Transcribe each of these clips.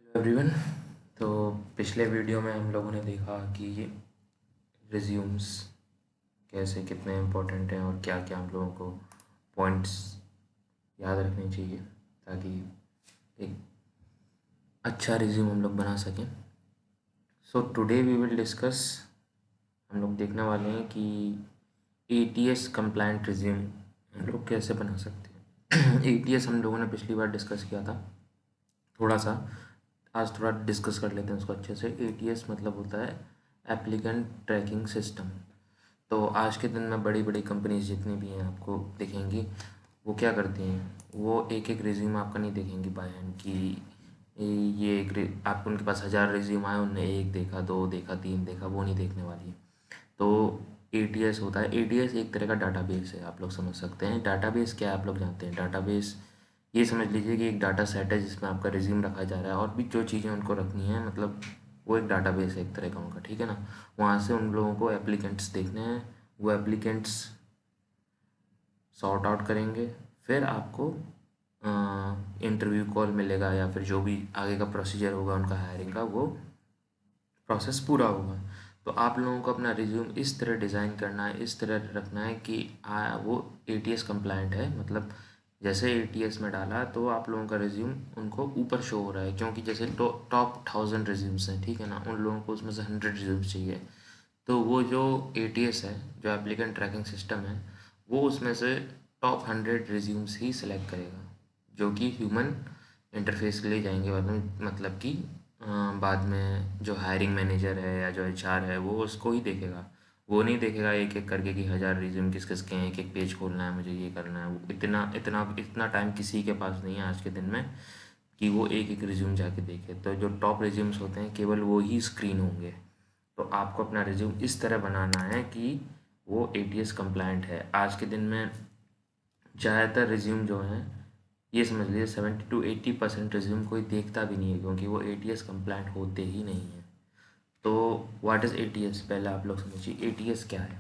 Everyone. तो पिछले video में हम लोगों ने देखा कि रिज्यूम्स कैसे कितने इम्पोर्टेंट हैं और क्या क्या हम लोगों को पॉइंट्स याद रखने चाहिए ताकि एक अच्छा रिज्यूम हम लोग बना सकें। So today we will discuss, हम लोग देखने वाले हैं कि एटीएस कंप्लायंट रिज्यूम हम लोग कैसे बना सकते हैं। एटीएस हम लोगों ने पिछली बार डिस्कस किया था थोड़ा सा, आज थोड़ा डिस्कस कर लेते हैं उसको अच्छे से। एटीएस मतलब होता है एप्लीकेंट ट्रैकिंग सिस्टम। तो आज के दिन में बड़ी बड़ी कंपनीज जितनी भी हैं आपको दिखेंगी, वो क्या करती हैं, वो एक एक रिज्यूम आपका नहीं देखेंगी बाय हैंड कि ये आप उनके पास 1000 रिज्यूम आए, उनने एक देखा, दो देखा, तीन देखा, वो नहीं देखने वाली है। तो एटीएस होता है, एटीएस एक तरह का डाटाबेस है, आप लोग समझ सकते हैं। डाटाबेस क्या है आप लोग जानते हैं। डाटाबेस ये समझ लीजिए कि एक डाटा सेट है जिसमें आपका रिज्यूम रखा जा रहा है और भी जो चीज़ें उनको रखनी है, मतलब वो एक डाटाबेस है एक तरह का उनका, ठीक है ना। वहाँ से उन लोगों को एप्लीकेंट्स देखने हैं, वो एप्लीकेंट्स सॉर्ट आउट करेंगे, फिर आपको इंटरव्यू कॉल मिलेगा या फिर जो भी आगे का प्रोसीजर होगा उनका हायरिंग का, वो प्रोसेस पूरा होगा। तो आप लोगों को अपना रिज्यूम इस तरह डिज़ाइन करना है, इस तरह रखना है कि वो एटीएस कंप्लायंट है। मतलब जैसे एटीएस में डाला तो आप लोगों का रिज्यूम उनको ऊपर शो हो रहा है, क्योंकि जैसे टॉप 1000 रिज्यूम्स हैं, ठीक है ना, उन लोगों को उसमें से 100 रिज्यूम्स चाहिए। तो वो जो एटीएस है, जो एप्लीकेंट ट्रैकिंग सिस्टम है, वो उसमें से टॉप 100 रिज्यूम्स ही सिलेक्ट करेगा, जो कि ह्यूमन इंटरफेस के लिए जाएंगे बाद में। मतलब कि बाद में जो हायरिंग मैनेजर है या जो एचआर है वो उसको ही देखेगा, वो नहीं देखेगा एक एक करके कि 1000 रिज्यूम किस किस के हैं, एक एक पेज खोलना है, मुझे ये करना है। वो इतना इतना इतना टाइम किसी के पास नहीं है आज के दिन में कि वो एक एक रिज्यूम जाके देखे। तो जो टॉप रिज्यूम्स होते हैं केवल वो ही स्क्रीन होंगे। तो आपको अपना रिज्यूम इस तरह बनाना है कि वो एटीएस कंप्लायंट है। आज के दिन में ज़्यादातर रिज्यूम जो हैं, ये समझ लीजिए 70 to 80% रिज्यूम कोई देखता भी नहीं है, क्योंकि वो एटीएस कंप्लायंट होते ही नहीं है। तो व्हाट इज़ एटीएस, पहले आप लोग समझिए एटीएस क्या है।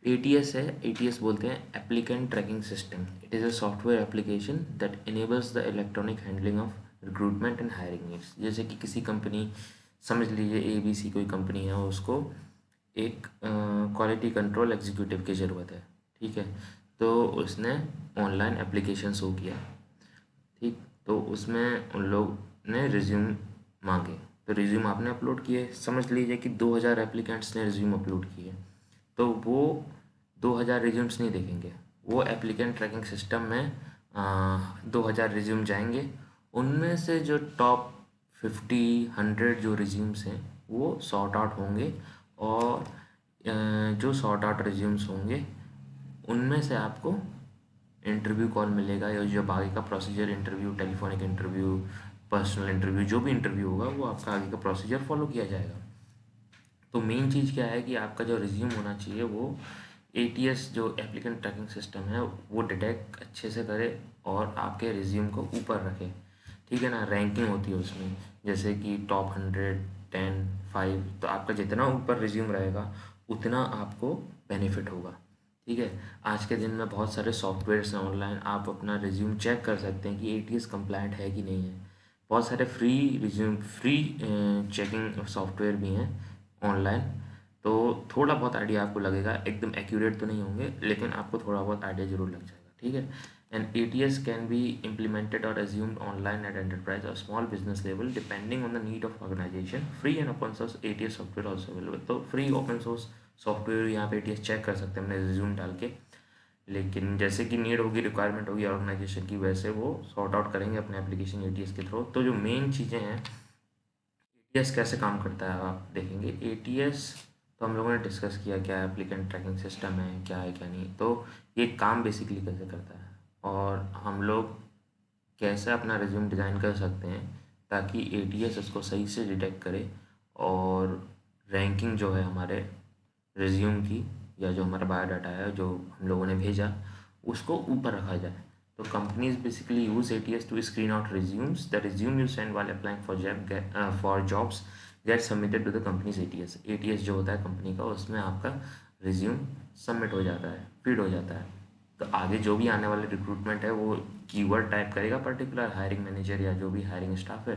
एटीएस है, एटीएस बोलते हैं applicant tracking system. It is a software application that enables the electronic handling of recruitment and hiring needs. जैसे कि किसी कंपनी, समझ लीजिए एबीसी कोई कंपनी है, उसको एक क्वालिटी कंट्रोल एग्जीक्यूटिव की ज़रूरत है, ठीक है। तो उसने ऑनलाइन एप्लीकेशन शो किया, ठीक। तो उसमें उन लोग ने रिज्यूम मांगे, तो रिज्यूम आपने अपलोड किए। समझ लीजिए कि 2000 एप्लीकेंट्स ने रिज्यूम अपलोड किए, तो वो 2000 रिज्यूम्स नहीं देखेंगे। वो एप्लीकेंट ट्रैकिंग सिस्टम में 2000 रिज्यूम जाएंगे, उनमें से जो टॉप 50 100 जो रिज्यूम्स हैं वो सॉर्ट आउट होंगे। और जो सॉर्ट आउट रिज्यूम्स होंगे उनमें से आपको इंटरव्यू कॉल मिलेगा, या जब आगे का procedure, interview, telephonic interview, personal interview, जो भी इंटरव्यू होगा वो आपका आगे का प्रोसीजर फॉलो किया जाएगा। तो मेन चीज़ क्या है कि आपका जो रिज्यूम होना चाहिए वो एटीएस जो एप्लीकेंट ट्रैकिंग सिस्टम है वो डिटेक्ट अच्छे से करे और आपके रिज्यूम को ऊपर रखे, ठीक है ना। रैंकिंग होती है उसमें, जैसे कि टॉप 100, 10, 5। तो आपका जितना ऊपर रिज्यूम रहेगा उतना आपको बेनिफिट होगा, ठीक है। आज के दिन में बहुत सारे सॉफ्टवेयर्स हैं ऑनलाइन, आप अपना रिज्यूम चेक कर सकते हैं कि एटीएस कंप्लायंट है कि नहीं है। बहुत सारे फ्री चेकिंग सॉफ्टवेयर भी हैं ऑनलाइन। तो थोड़ा बहुत आइडिया आपको लगेगा, एकदम एक्यूरेट तो नहीं होंगे, लेकिन आपको थोड़ा बहुत आइडिया ज़रूर लग जाएगा, ठीक है। And ATS can be implemented or assumed online at enterprise or small business level depending on the need of organization. Free and open source ATS software also available. तो फ्री ओपन सोर्स सॉफ्टवेयर यहाँ पे ATS check कर सकते हैं अपने resume डाल के, लेकिन जैसे कि नीड होगी, रिक्वायरमेंट होगी ऑर्गेनाइजेशन की, वैसे वो सॉर्ट आउट करेंगे अपने एप्लीकेशन एटीएस के थ्रू। तो जो मेन चीज़ें हैं, एटीएस कैसे काम करता है आप देखेंगे। एटीएस तो हम लोगों ने डिस्कस किया क्या एप्लीकेंट ट्रैकिंग सिस्टम है क्या नहीं। तो ये काम बेसिकली कैसे करता है और हम लोग कैसे अपना रिज्यूम डिज़ाइन कर सकते हैं ताकि एटीएस उसको सही से डिटेक्ट करे और रैंकिंग जो है हमारे रिज्यूम की, या जो हमारा बायोडाटा है जो हम लोगों ने भेजा, उसको ऊपर रखा जाए। तो companies basically use ATS to screen out resumes. The resume you send while applying for jobs get submitted to the companies ATS. ATS जो होता है कंपनी का, उसमें आपका रिज्यूम सबमिट हो जाता है, फीड हो जाता है। तो आगे जो भी आने वाले रिक्रूटमेंट है वो कीवर्ड टाइप करेगा पर्टिकुलर, हायरिंग मैनेजर या जो भी हायरिंग स्टाफ है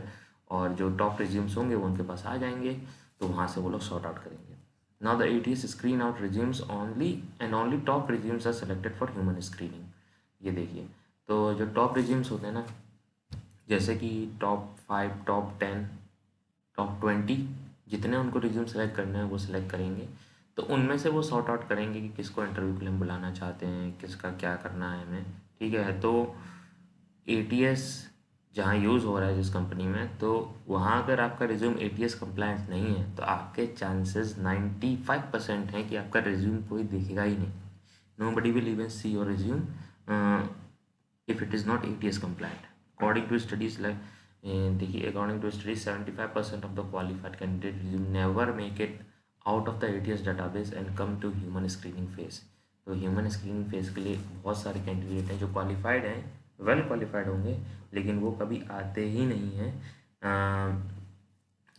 और जो टॉप रिज्यूम्स होंगे वो उनके पास आ जाएंगे, तो वहाँ से वो लोग सॉर्ट आउट करेंगे। Now the ATS screen out resumes only and only top resumes are selected for human screening. ये देखिए, तो जो टॉप रिज्यूम्स होते हैं ना, जैसे कि टॉप 5, टॉप 10, टॉप 20, जितने उनको रिज्यूम सेलेक्ट करना है वो सिलेक्ट करेंगे। तो उनमें से वो सॉर्ट आउट करेंगे कि किसको इंटरव्यू के लिए हम बुलाना चाहते हैं, किसका क्या करना है हमें, ठीक है। तो एटीएस जहाँ यूज़ हो रहा है जिस कंपनी में, तो वहाँ अगर आपका रिज्यूम एटीएस कंप्लायंट नहीं है तो आपके चांसेस 95% हैं कि आपका रिज्यूम कोई देखेगा ही नहीं। Nobody will even see your resume if it is not ATS compliant. According to studies like देखिए, according to studies 75% of the qualified candidate resume never make it out of the ATS database and come to human screening phase। तो human screening phase के लिए बहुत सारे candidate हैं जो qualified हैं, well qualified होंगे, लेकिन वो कभी आते ही नहीं हैं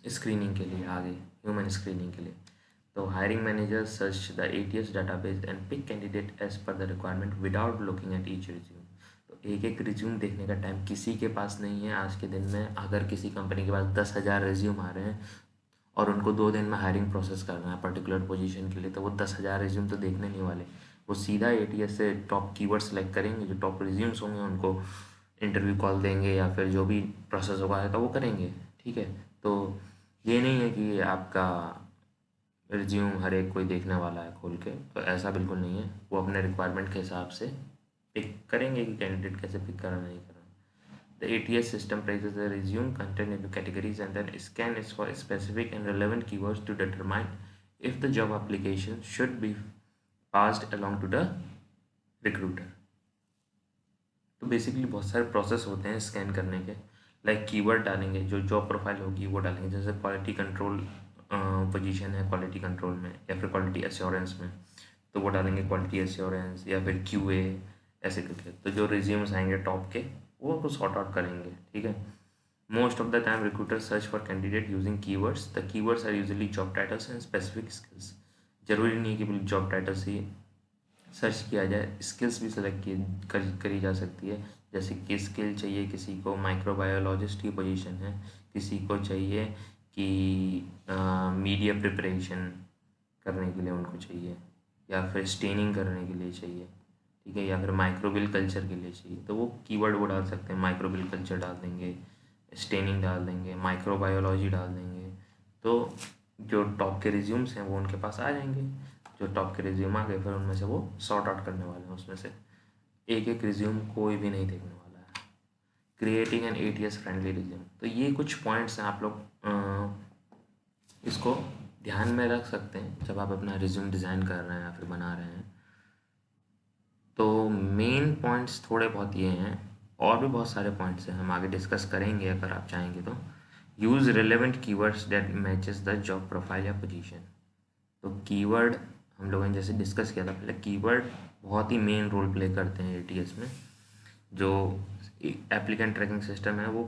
स्क्रीनिंग के लिए, आगे ह्यूमन स्क्रीनिंग के लिए। तो hiring manager search the ATS database and pick candidate as per the requirement without looking at each resume. तो एक एक रिज्यूम देखने का टाइम किसी के पास नहीं है आज के दिन में। अगर किसी कंपनी के पास 10,000 रिज्यूम आ रहे हैं और उनको 2 दिन में हायरिंग प्रोसेस करना है पर्टिकुलर पोजीशन के लिए, तो वो 10,000 रिज्यूम तो देखने नहीं वाले। वो सीधा एटीएस से टॉप कीवर्ड सेलेक्ट करेंगे, जो टॉप रिज्यूम्स होंगे उनको इंटरव्यू कॉल देंगे या फिर जो भी प्रोसेस होगा तो वो करेंगे, ठीक है। तो ये नहीं है कि आपका रिज्यूम हर एक कोई देखने वाला है खोल के, तो ऐसा बिल्कुल नहीं है। वो अपने रिक्वायरमेंट के हिसाब से पिक करेंगे कि कैंडिडेट कैसे पिक करना नहीं करना। The ATS system places the resume content into categories and then scan it for specific and relevant keywords to determine if the job application should be passed along to the recruiter। तो basically बहुत सारे process होते हैं scan करने के। Like keyword डालेंगे, जो job profile होगी वो डालेंगे, जैसे क्वालिटी कंट्रोल पोजीशन है क्वालिटी कंट्रोल में या फिर क्वालिटी एश्योरेंस में, तो वो डालेंगे क्वालिटी एश्योरेंस या फिर QA ऐसे करके। तो जो रिज्यूम्स आएंगे टॉप के वो आपको सॉर्ट आउट करेंगे, ठीक है। Most of the time recruiter search for candidate using keywords. The keywords are usually job titles and specific skills. जरूरी नहीं है कि बिल्कुल जॉब टाइटल्स ही सर्च किया जाए, स्किल्स भी सेलेक्ट करी जा सकती है। जैसे कि स्किल चाहिए किसी को माइक्रोबायोलॉजिस्ट की पोजीशन है, किसी को चाहिए कि मीडिया प्रिपरेशन करने के लिए उनको चाहिए, या फिर स्टेनिंग करने के लिए चाहिए, ठीक है, या फिर माइक्रोबियल कल्चर के लिए चाहिए, तो वो कीवर्ड वो डाल सकते हैं। माइक्रोबियल कल्चर डाल देंगे, स्टेनिंग डाल देंगे, माइक्रोबायोलॉजी डाल देंगे, तो जो टॉप के रिज्यूम्स हैं वो उनके पास आ जाएंगे। जो टॉप के रिज्यूम आ गए फिर उनमें से वो सॉर्ट आउट करने वाले हैं, उसमें से एक एक रिज्यूम कोई भी नहीं देखने वाला है। Creating an ATS friendly resume. तो ये कुछ पॉइंट्स हैं, आप लोग इसको ध्यान में रख सकते हैं जब आप अपना रिज्यूम डिज़ाइन कर रहे हैं या फिर बना रहे हैं। तो मेन पॉइंट्स थोड़े बहुत ये हैं, और भी बहुत सारे पॉइंट्स हैं, हम आगे डिस्कस करेंगे अगर आप चाहेंगे तो। Use relevant keywords that matches the job profile या पोजीशन। तो कीवर्ड हम लोगों ने जैसे डिस्कस किया था पहले, कीवर्ड बहुत ही मेन रोल प्ले करते हैं ATS में। जो एप्लीकेंट ट्रैकिंग सिस्टम है वो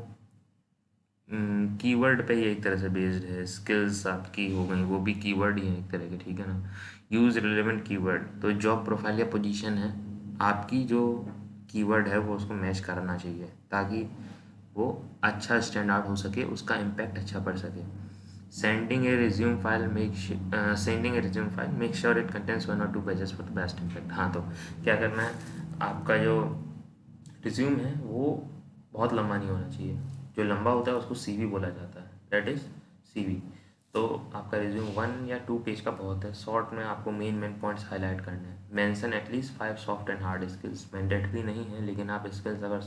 कीवर्ड पे ही एक तरह से बेस्ड है। स्किल्स आपकी हो गई, वो भी कीवर्ड ही है एक तरह के, ठीक है ना। यूज़ रिलेवेंट कीवर्ड, तो जॉब प्रोफाइल या पोजीशन है, आपकी जो कीवर्ड है वो उसको मैच करना चाहिए ताकि वो अच्छा स्टैंड आउट हो सके, उसका इम्पैक्ट अच्छा पड़ सके। Sending a resume file make sure it contains 1 or 2 pages for the best impact। हाँ, तो क्या करना है, आपका जो रिज्यूम है वो बहुत लंबा नहीं होना चाहिए। जो लंबा होता है उसको CV बोला जाता है, दैट इज़ CV। तो आपका रिज्यूम 1 या 2 पेज का बहुत है। शॉर्ट में आपको मेन पॉइंट्स हाईलाइट करने हैं। Mention at least 5 soft and hard skills. Mandatory नहीं है, लेकिन आप स्किल्स अगर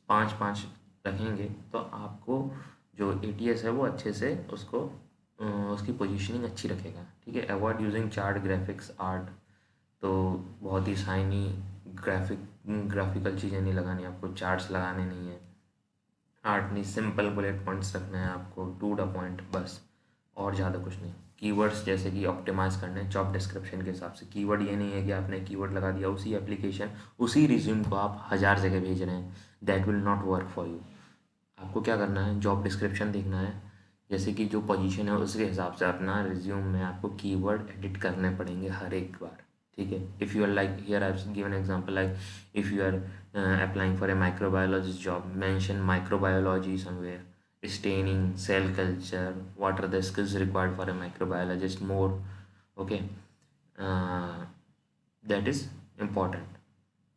5 रखेंगे तो आपको जो ATS है वो अच्छे से उसको उसकी पोजीशनिंग अच्छी रखेगा, ठीक है। Avoid using chart graphics art. तो बहुत ही शाइनी ग्राफिकल चीज़ें नहीं लगानी, आपको चार्ट्स लगाने नहीं है, आर्ट नहीं, सिंपल बुलेट पॉइंट्स रखना है आपको, टू द पॉइंट बस, और ज़्यादा कुछ नहीं। कीवर्ड्स जैसे कि ऑप्टिमाइज़ करने हैं जॉब डिस्क्रिप्शन के हिसाब से। कीवर्ड ये नहीं है कि आपने कीवर्ड लगा दिया, उसी एप्लीकेशन उसी रिज्यूम को आप 1000 जगह भेज रहे हैं, that will not work for you. आपको क्या करना है, जॉब डिस्क्रिप्शन देखना है, जैसे कि जो पोजीशन है उसके हिसाब से अपना रिज्यूम में आपको कीवर्ड एडिट करने पड़ेंगे हर एक बार, ठीक है। If you are like here I have given example, like if you are applying for a microbiologist job, mention microbiology somewhere. staining, cell culture, what are the skills required for a microbiologist, more. Okay, that is important.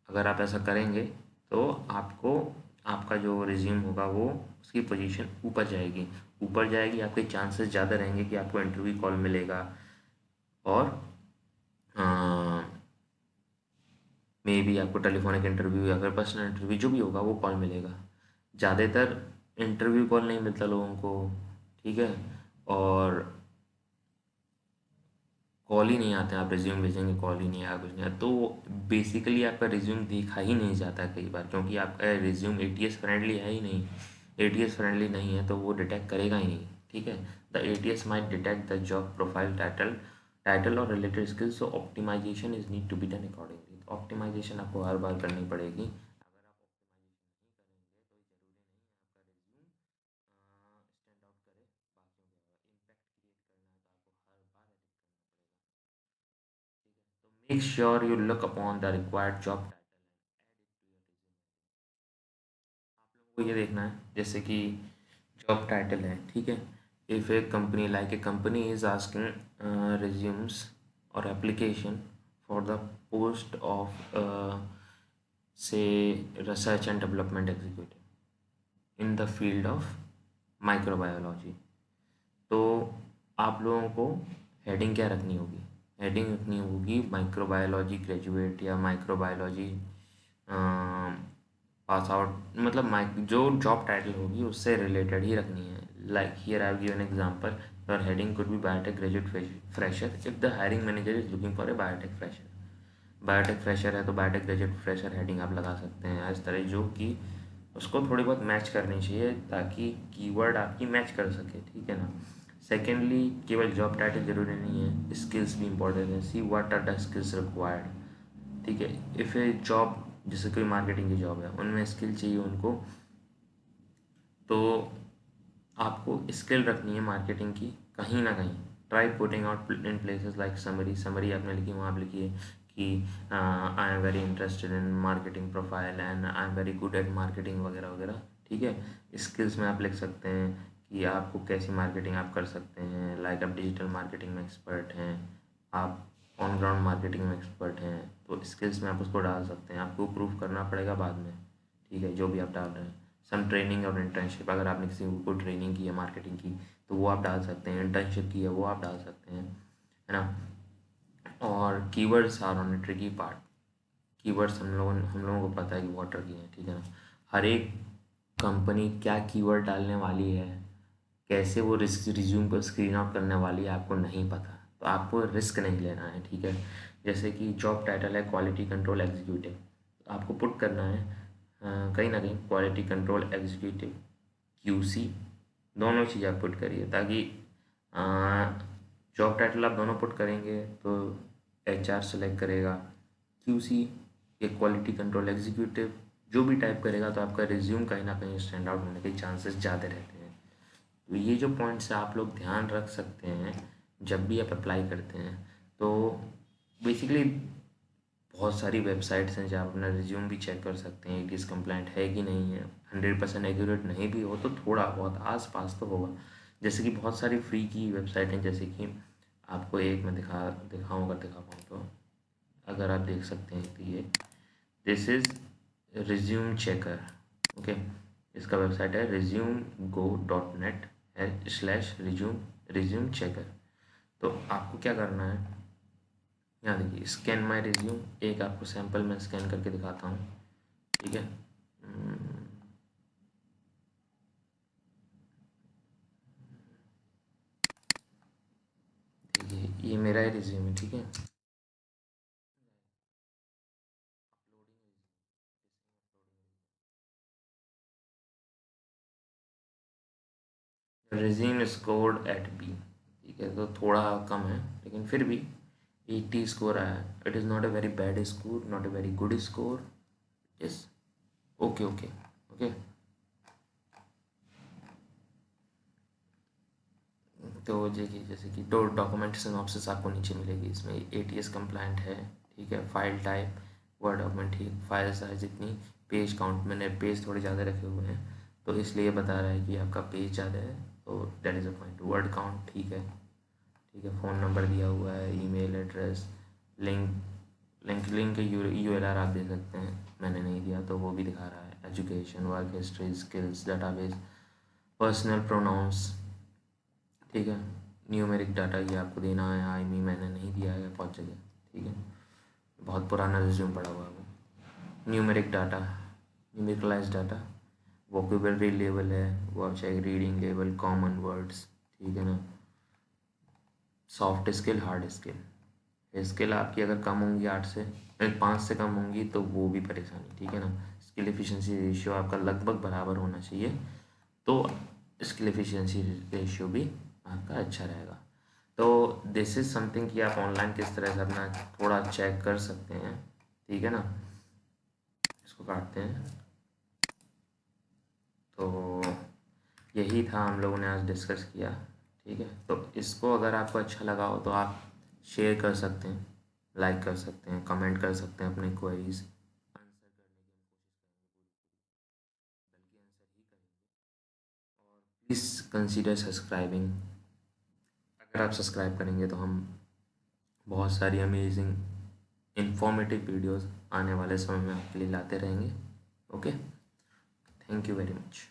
अगर आप ऐसा करेंगे तो आपको आपका जो resume होगा वो उसकी पोजीशन ऊपर जाएगी, आपके चांसेस ज़्यादा रहेंगे कि आपको इंटरव्यू कॉल मिलेगा, और मे बी आपको टेलीफोनिक इंटरव्यू या फिर पर्सनल इंटरव्यू जो भी होगा वो कॉल मिलेगा। ज़्यादातर इंटरव्यू कॉल नहीं मिलता लोगों को, ठीक है, और कॉल ही नहीं आते हैं। आप रिज्यूम भेजेंगे, कॉल ही नहीं आया, कुछ नहीं आया, तो बेसिकली आपका रिज्यूम देखा ही नहीं जाता है कई बार, क्योंकि आपका रिज्यूम एटीएस फ्रेंडली है ही नहीं। एटीएस फ्रेंडली नहीं है तो वो डिटेक्ट करेगा ही नहीं, ठीक है। The ATS might detect the job profile title और related skills, so optimization is need to be done accordingly. Optimization आपको हर बार करनी पड़ेगी। अगर आप ऑप्टिमाइजेशन नहीं करेंगे तो ये ज़रूरी नहीं है आपका रिज्यूम स्टैंड आउट करे बाकियों के अलावा, इम्पैक्ट क्रिएट करना है तो आपको हर बार एडिट करना पड़ेगा, ठीक है। तो make sure you look upon the required job title and आप लोगों को ये देखना है, जैसे कि जॉब टाइटल है, ठीक है। If a company like a company is asking resumes और application for the post of say research and development executive in the field of microbiology, तो आप लोगों को हेडिंग क्या रखनी होगी? हेडिंग रखनी होगी माइक्रोबायोलॉजी ग्रेजुएट या माइक्रोबायोलॉजी पास आउट, मतलब जो जॉब टाइटल होगी उससे रिलेटेड ही रखनी है। Like here I have given example, your heading could be biotech graduate fresher if the hiring manager is looking for a biotech fresher. Biotech fresher है तो biotech graduate fresher heading आप लगा सकते हैं इस तरह, जो कि उसको थोड़ी बहुत मैच करनी चाहिए ताकि कीवर्ड आपकी मैच कर सके, ठीक है ना। सेकेंडली, केवल जॉब टाइटल जरूरी नहीं है, स्किल्स भी इंपॉर्टेंट है। See what are the skills required, ठीक है। इफ़ ए जॉब, जैसे कोई मार्केटिंग की जॉब है, उनमें स्किल चाहिए उनको, तो आपको स्किल रखनी है मार्केटिंग की कहीं ना कहीं। Try putting out in places like summary आपने लिखी, वहाँ आप लिखिए कि I am very interested in marketing profile and I am very good at marketing वगैरह वगैरह, ठीक है। स्किल्स में आप लिख सकते हैं कि आपको कैसी मार्केटिंग आप कर सकते हैं, लाइक आप डिजिटल मार्केटिंग में एक्सपर्ट हैं, आप ऑन ग्राउंड मार्केटिंग में एक्सपर्ट हैं, तो स्किल्स में आप उसको डाल सकते हैं। आपको प्रूफ करना पड़ेगा बाद में, ठीक है, जो भी आप डाल रहे हैं। सम ट्रेनिंग और इंटर्नशिप, अगर आपने किसी को ट्रेनिंग की है मार्केटिंग की तो वो आप डाल सकते हैं, इंटर्नशिप की है वो आप डाल सकते हैं, है ना। और keywords are on tricky part. Keywords हम लोगों को पता है कि वाटर की है, ठीक है ना। हर एक कंपनी क्या कीवर्ड डालने वाली है, कैसे वो रिज्यूम को स्क्रीन आउट करने वाली है, आपको नहीं पता, तो आपको रिस्क नहीं लेना है, ठीक है। जैसे कि जॉब टाइटल है क्वालिटी कंट्रोल एग्जीक्यूटिव, आपको पुट करना है कहीं ना कहीं क्वालिटी कंट्रोल एग्जीक्यूटिव, क्यूसी, दोनों चीज़ आप पुट करिए, ताकि जॉब टाइटल आप दोनों पुट करेंगे तो एचआर सेलेक्ट करेगा। क्यूसी या क्वालिटी कंट्रोल एग्जीक्यूटिव जो भी टाइप करेगा, तो आपका रिज्यूम कहीं ना कहीं स्टैंड आउट होने के चांसेस ज़्यादा रहते हैं। तो ये जो पॉइंट्स आप लोग ध्यान रख सकते हैं जब भी आप अप्लाई करते हैं। तो बेसिकली बहुत सारी वेबसाइट्स हैं जहाँ आप अपना रिज्यूम भी चेक कर सकते हैं, इट इज़ कंप्लाइंट है कि नहीं है। 100% एक्यूरेट नहीं भी हो तो थोड़ा बहुत आस पास तो होगा। जैसे कि बहुत सारी फ्री की वेबसाइट हैं, जैसे कि आपको एक मैं दिखा पाऊँ तो, अगर आप देख सकते हैं तो ये this is resume checker, okay. इसका वेबसाइट है resume.go.net/रिज्यूम चेकर। तो आपको क्या करना है, यहाँ देखिए स्कैन माई रिज्यूम, एक आपको सैंपल में स्कैन करके दिखाता हूँ, ठीक है। देखिए ये मेरा ही रिज्यूम है, ठीक है। रिज्यूम स्कोर्ड एट बी, ठीक है, तो थोड़ा कम है लेकिन फिर भी 80 स्कोर आया है। It is not a very bad score, not a very good score, yes, okay okay okay. तो देखिए जैसे कि दो डॉक्यूमेंट सिनॉप्सिस आपको नीचे मिलेगी, इसमें एटीएस कंप्लाइंट है, ठीक है। फाइल टाइप वर्ड डॉक्यूमेंट, ठीक। फाइल साइज इतनी, पेज काउंट मैंने पेज थोड़े ज़्यादा रखे हुए हैं, तो इसलिए बता रहा है कि आपका पेज ज़्यादा है, तो that is a point. Word count ठीक है, ठीक है। फ़ोन नंबर दिया हुआ है, ईमेल एड्रेस, लिंक URL आप दे सकते हैं, मैंने नहीं दिया तो वो भी दिखा रहा है। Education, work history, skills, database, personal pronouns, ठीक है। न्यूमेरिक डाटा ये आपको देना है, आई मी मैंने नहीं दिया है बहुत जगह, ठीक है। बहुत पुराना रिज्यूम पड़ा हुआ है वो। Numeric data, numericalize data, vocabulary level है वो आप चाहिए, रीडिंग लेवल, कॉमन वर्ड्स, ठीक है ना। Soft skill, hard skill, skill आपकी अगर कम होंगी 5 से कम होंगी तो वो भी परेशानी, ठीक है ना। स्किल एफिशिएंसी रेशियो आपका लगभग बराबर होना चाहिए, तो स्किल एफिशिएंसी रेशियो भी आपका अच्छा रहेगा। तो दिस इज़ समथिंग कि आप ऑनलाइन किस तरह से अपना थोड़ा चेक कर सकते हैं, ठीक है ना। इसको काटते हैं। तो यही था हम लोगों ने आज डिस्कस किया, ठीक है। तो इसको अगर आपको अच्छा लगा हो तो आप शेयर कर सकते हैं, लाइक कर सकते हैं, कमेंट कर सकते हैं अपने क्वेरीज, आंसर करने की हम कोशिश करेंगे, पूरी पूरी बल्कि आंसर ही करेंगे। और प्लीज़ कंसीडर सब्सक्राइबिंग। अगर आप सब्सक्राइब करेंगे तो हम बहुत सारी अमेजिंग इंफॉर्मेटिव वीडियोस आने वाले समय में आपके लिए लाते रहेंगे। Okay, thank you very much.